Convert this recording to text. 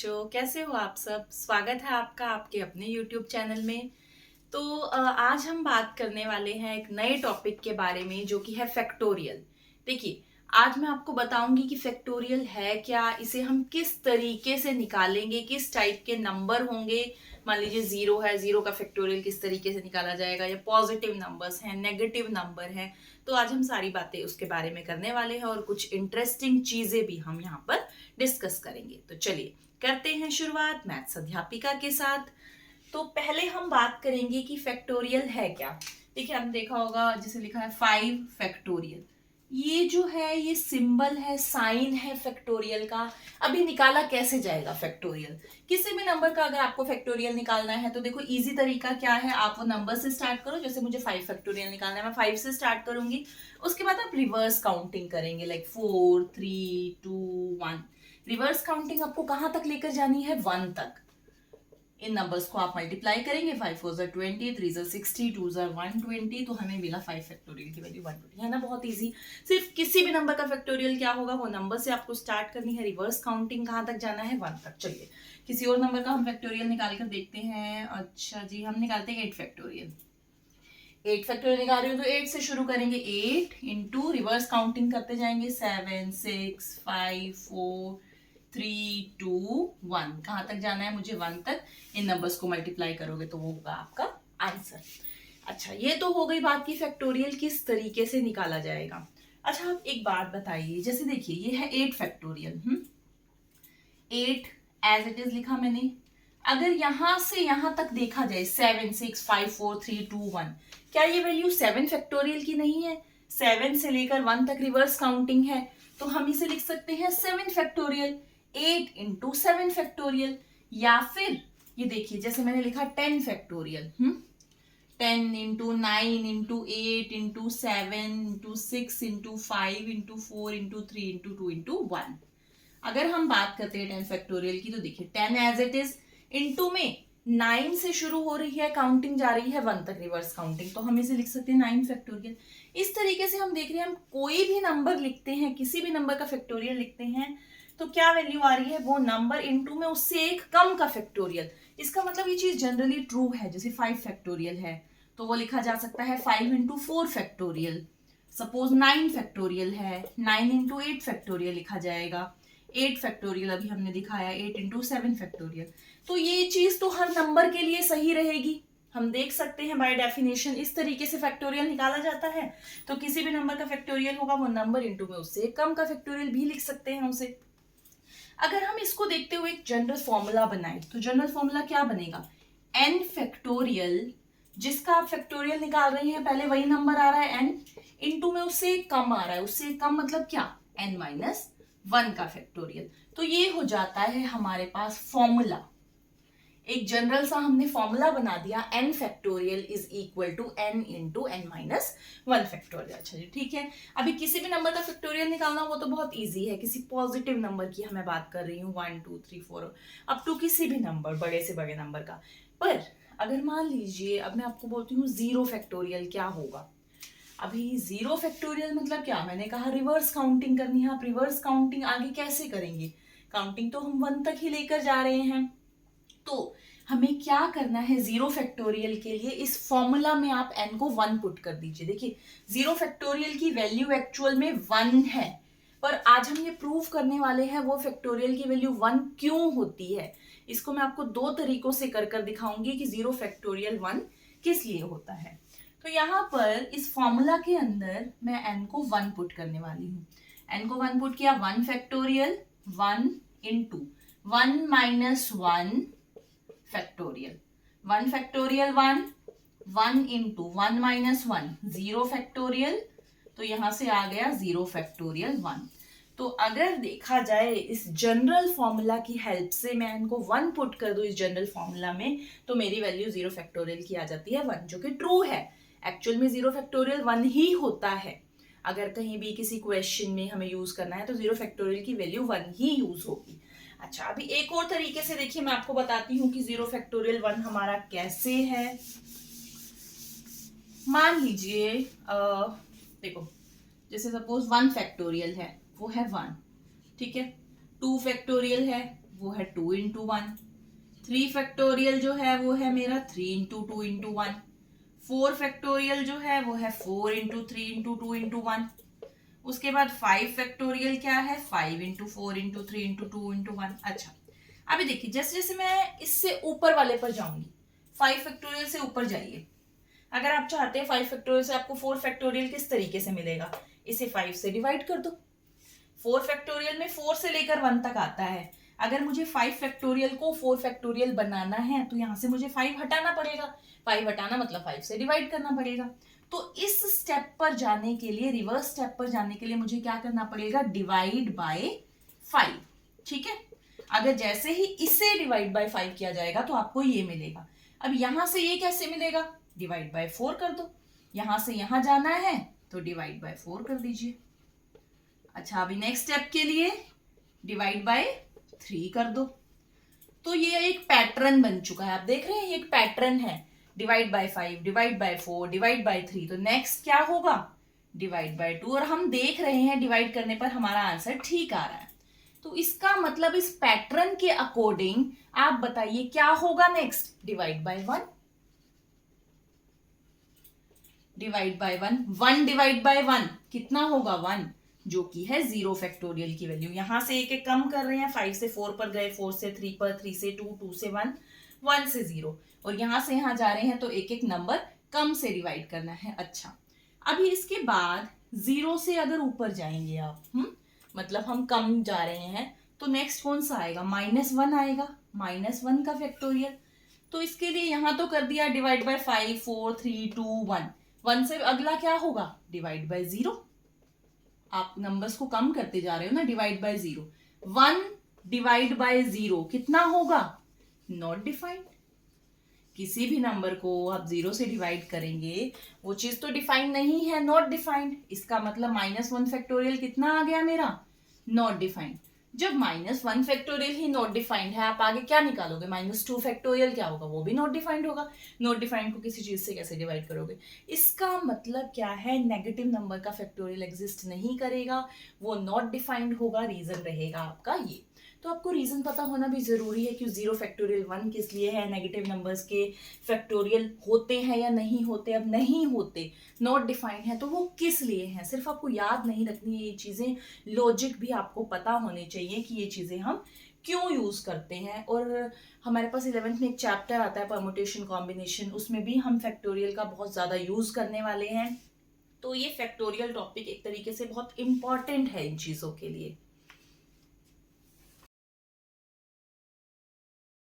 बच्चों, कैसे हो आप सब? स्वागत है आपका आपके अपने YouTube चैनल में। तो आज हम बात करने वाले हैं एक नए टॉपिक के बारे में जो कि है फैक्टोरियल। देखिए, आज मैं आपको बताऊंगी कि फैक्टोरियल है क्या, इसे हम किस तरीके से निकालेंगे, किस टाइप के नंबर होंगे। मान लीजिए जीरो है, जीरो का फैक्टोरियल किस तरीके से निकाला जाएगा, या पॉजिटिव नंबर्स हैं, नेगेटिव नंबर हैं। तो आज हम सारी बातें उसके बारे में करने वाले हैं और कुछ इंटरेस्टिंग चीजें भी हम यहाँ पर डिस्कस करेंगे। तो चलिए करते हैं शुरुआत मैथ्स अध्यापिका के साथ। तो पहले हम बात करेंगे कि फैक्टोरियल है क्या। देखिए, आपने देखा होगा जिसे लिखा है 5 फैक्टोरियल। ये जो है ये सिंबल है, साइन है फैक्टोरियल का। अभी निकाला कैसे जाएगा फैक्टोरियल? किसी भी नंबर का अगर आपको फैक्टोरियल निकालना है तो देखो इजी तरीका क्या है, आप वो नंबर से स्टार्ट करो। जैसे मुझे 5 फैक्टोरियल निकालना है, मैं 5 से स्टार्ट करूंगी। उसके बाद आप रिवर्स काउंटिंग करेंगे, लाइक 4 3 2 1। रिवर्स काउंटिंग आपको कहां तक लेकर जानी है? 1 तक। इन नंबर्स को आप मल्टीप्लाई करेंगे, 5 4 20, 3 60, 2 120, तो हमें मिला 5 फैक्टोरियल की वैल्यू 120। है ना, बहुत इजी। सिर्फ किसी भी नंबर का फैक्टोरियल क्या होगा, वो नंबर से आपको स्टार्ट करनी है। रिवर्स काउंटिंग कहां तक जाना है? 1 तक। चलिए किसी और नंबर का हम फैक्टोरियल निकाल कर देखते हैं। अच्छा जी, हम निकालते हैं 8 फैक्टोरियल। 8 फैक्टोरियल निकाल रही हूँ तो 8 से शुरू करेंगे। 8 इंटू रिवर्स काउंटिंग करते जाएंगे, 7 6 5 4 3 2 1। कहां तक जाना है मुझे? 1 तक। इन नंबर्स को मल्टीप्लाई करोगे तो वो होगा आपका आंसर। अच्छा, ये तो हो गई बात की फैक्टोरियल किस तरीके से निकाला जाएगा। अच्छा, आप एक बात बताइए, जैसे देखिए ये है 8 फैक्टोरियल। 8 एज इट इज लिखा मैंने। अगर यहां से यहां तक देखा जाए 7 6 5 4 3 2 1, क्या ये वैल्यू 7 फैक्टोरियल की नहीं है? 7 से लेकर 1 तक रिवर्स काउंटिंग है, तो हम इसे लिख सकते हैं 7 फैक्टोरियल। 8 into 7 factorial. या फिर ये देखिए, जैसे मैंने लिखा 10 factorial. 10 into 9 into 8 into 7 into 6 into 5 into 4 into 3 into 2 into 1। अगर हम बात करते हैं 10 फैक्टोरियल की, तो देखिए 10 एज इट इज, इनटू में 9 से शुरू हो रही है, काउंटिंग जा रही है 1 तक रिवर्स काउंटिंग, तो हम इसे लिख सकते हैं 9 फैक्टोरियल। इस तरीके से हम देख रहे हैं, हम कोई भी नंबर लिखते हैं, किसी भी नंबर का फैक्टोरियल लिखते हैं, तो क्या वैल्यू आ रही है? वो नंबर इनटू में उससे एक कम का फैक्टोरियल। इसका मतलब ये चीज जनरली ट्रू है। जैसे 5 फैक्टोरियल है तो वो लिखा जा सकता है 5 इंटू 4 फैक्टोरियल। सपोज 9 फैक्टोरियल है, 9 इंटू 8 फैक्टोरियल लिखा जाएगा। 8 फैक्टोरियल अभी हमने दिखाया, 8 इंटू 7 फैक्टोरियल। तो ये चीज तो हर नंबर के लिए सही रहेगी। हम देख सकते हैं बाय डेफिनेशन इस तरीके से फैक्टोरियल निकाला जाता है। तो किसी भी नंबर का फैक्टोरियल होगा, वो नंबर इंटू में उससे कम का फैक्टोरियल भी लिख सकते हैं उसे। अगर हम इसको देखते हुए एक जनरल फॉर्मूला बनाए, तो जनरल फॉर्मूला क्या बनेगा? n फैक्टोरियल, जिसका आप फैक्टोरियल निकाल रहे हैं, पहले वही नंबर आ रहा है n, इंटू में उससे कम आ रहा है। उससे कम मतलब क्या? n माइनस 1 का फैक्टोरियल। तो ये हो जाता है हमारे पास फॉर्मूला। एक जनरल सा हमने फॉर्मूला बना दिया, n factorial is equal to n into n minus 1 factorial. अच्छा जी, ठीक है। अभी किसी भी नंबर का फैक्टोरियल निकालना वो तो बहुत इजी है। किसी पॉजिटिव नंबर की हमें बात कर रही हूँ, 1 2 3 4 अप टू किसी भी नंबर, बड़े से बड़े नंबर का। पर अगर मान लीजिए, अब मैं आपको बोलती हूँ 0 फैक्टोरियल क्या होगा। अभी 0 फैक्टोरियल मतलब क्या? मैंने कहा रिवर्स काउंटिंग करनी है। आप रिवर्स काउंटिंग आगे कैसे करेंगे? काउंटिंग तो हम 1 तक ही लेकर जा रहे हैं। तो हमें क्या करना है? 0 फैक्टोरियल के लिए इस फॉर्मूला में आप n को 1 पुट कर दीजिए। देखिए 0 फैक्टोरियल की वैल्यू एक्चुअल में 1 है, पर आज हम ये प्रूव करने वाले हैं वो फैक्टोरियल की वैल्यू 1 क्यों होती है। इसको मैं आपको दो तरीकों से कर कर दिखाऊंगी कि 0 फैक्टोरियल 1 किस लिए होता है। तो यहाँ पर इस फॉर्मूला के अंदर मैं n को 1 पुट करने वाली हूँ। n को 1 पुट किया, 1 factorial 1 into 1 minus 1 factorial. 1 factorial 1, 1 into 1 minus 1 0 factorial. तो यहां से आ गया 0 फैक्टोरियल 1। तो अगर देखा जाए इस जनरल फॉर्मूला की हेल्प से मैं इनको 1 पुट कर दूं इस जनरल फॉर्मूला में, तो मेरी वैल्यू 0 फैक्टोरियल की आ जाती है 1, जो कि ट्रू है। एक्चुअल में 0 फैक्टोरियल 1 ही होता है। अगर कहीं भी किसी क्वेश्चन में हमें यूज करना है तो 0 फैक्टोरियल की वैल्यू 1 ही यूज होगी। अच्छा, अभी एक और तरीके से देखिए, मैं आपको बताती हूँ कि 0 फैक्टोरियल 1 हमारा कैसे है। मान लीजिए देखो, जैसे सपोज 1 फैक्टोरियल है, वो है 1, ठीक है। 2 फैक्टोरियल है, वो है 2 इंटू 1। 3 फैक्टोरियल जो है वो है मेरा 3 इंटू 2 इंटू 1। 4 फैक्टोरियल जो है वो है 4 इंटू 3 इंटू 2 इंटू 1। उसके बाद 5 फैक्टोरियल क्या है 5 इंटू 4 इंटू 3 इंटू 2 इंटू 1। अच्छा, अभी देखिए जैसे जैसे मैं इससे ऊपर वाले पर जाऊंगी, 5 फैक्टोरियल से ऊपर जाइए। अगर आप चाहते हैं 5 फैक्टोरियल से आपको 4 फैक्टोरियल किस तरीके से मिलेगा, इसे 5 से डिवाइड कर दो। 4 फैक्टोरियल में 4 से लेकर 1 तक आता है। अगर मुझे 5 फैक्टोरियल को 4 फैक्टोरियल बनाना है तो यहां से मुझे 5 हटाना पड़ेगा। 5 हटाना मतलब 5 से डिवाइड करना पड़ेगा। तो इस स्टेप पर जाने के लिए, रिवर्स स्टेप पर जाने के लिए मुझे क्या करना पड़ेगा, डिवाइड बाय 5। ठीक है, अगर जैसे ही इसे डिवाइड बाय 5 किया जाएगा तो आपको ये मिलेगा। अब यहां से ये कैसे मिलेगा, डिवाइड बाय 4 कर दो। यहां से यहां जाना है तो डिवाइड बाय 4 कर दीजिए। अच्छा, अभी नेक्स्ट स्टेप के लिए डिवाइड बाय 3 कर दो। तो ये एक पैटर्न बन चुका है, आप देख रहे हैं ये एक पैटर्न है, divide by 5, divide by 4, divide by 3। तो नेक्स्ट क्या होगा, डिवाइड बाय 2। और हम देख रहे हैं डिवाइड करने पर हमारा आंसर ठीक आ रहा है। तो इसका मतलब इस पैटर्न के अकॉर्डिंग आप बताइए क्या होगा next, divide by 1। Divide by 1, 1 divide by 1 कितना होगा 1, जो कि है 0 फैक्टोरियल की वैल्यू। यहां से एक एक कम कर रहे हैं, 5 से 4 पर गए, 4 से 3 पर, 3 से 2, 2 से 1, 1 से 0। और यहां से यहां जा रहे हैं तो एक एक नंबर कम से डिवाइड करना है। अच्छा, अभी इसके बाद 0 से अगर ऊपर जाएंगे आप, मतलब हम कम जा रहे हैं, तो नेक्स्ट कौन सा आएगा, -1 आएगा, -1 का फैक्टोरियल। तो इसके लिए यहां तो कर दिया डिवाइड बाय 5, 4, 3, 2, 1। 1 से अगला क्या होगा, डिवाइड बाय 0। आप नंबर्स को कम करते जा रहे हो ना, डिवाइड बाय 0। 1 डिवाइड बाय 0 कितना होगा, नॉट डिफाइंड। किसी भी नंबर को आप 0 से डिवाइड करेंगे, वो चीज तो डिफाइन नहीं है, नॉट डिफाइंड। इसका मतलब -1 फैक्टोरियल कितना आ गया मेरा, नॉट डिफाइंड। जब -1 फैक्टोरियल ही नॉट डिफाइंड है, आप आगे क्या निकालोगे, -2 फैक्टोरियल क्या होगा, वो भी नॉट डिफाइंड होगा। नॉट डिफाइंड को किसी चीज से कैसे डिवाइड करोगे। इसका मतलब क्या है, नेगेटिव नंबर का फैक्टोरियल एग्जिस्ट नहीं करेगा, वो नॉट डिफाइंड होगा। रीजन रहेगा आपका ये। तो आपको रीजन पता होना भी जरूरी है कि 0 फैक्टोरियल 1 किस लिए है, नेगेटिव नंबर्स के फैक्टोरियल होते हैं या नहीं होते। अब नहीं होते, नॉट डिफाइंड है, तो वो किस लिए हैं, सिर्फ आपको याद नहीं रखनी है ये चीजें, लॉजिक भी आपको पता होने चाहिए कि ये चीजें हम क्यों यूज करते हैं। और हमारे पास 11th में एक चैप्टर आता है परमुटेशन कॉम्बिनेशन, उसमें भी हम फैक्टोरियल का बहुत ज्यादा यूज करने वाले हैं। तो ये फैक्टोरियल टॉपिक एक तरीके से बहुत इंपॉर्टेंट है इन चीजों के लिए।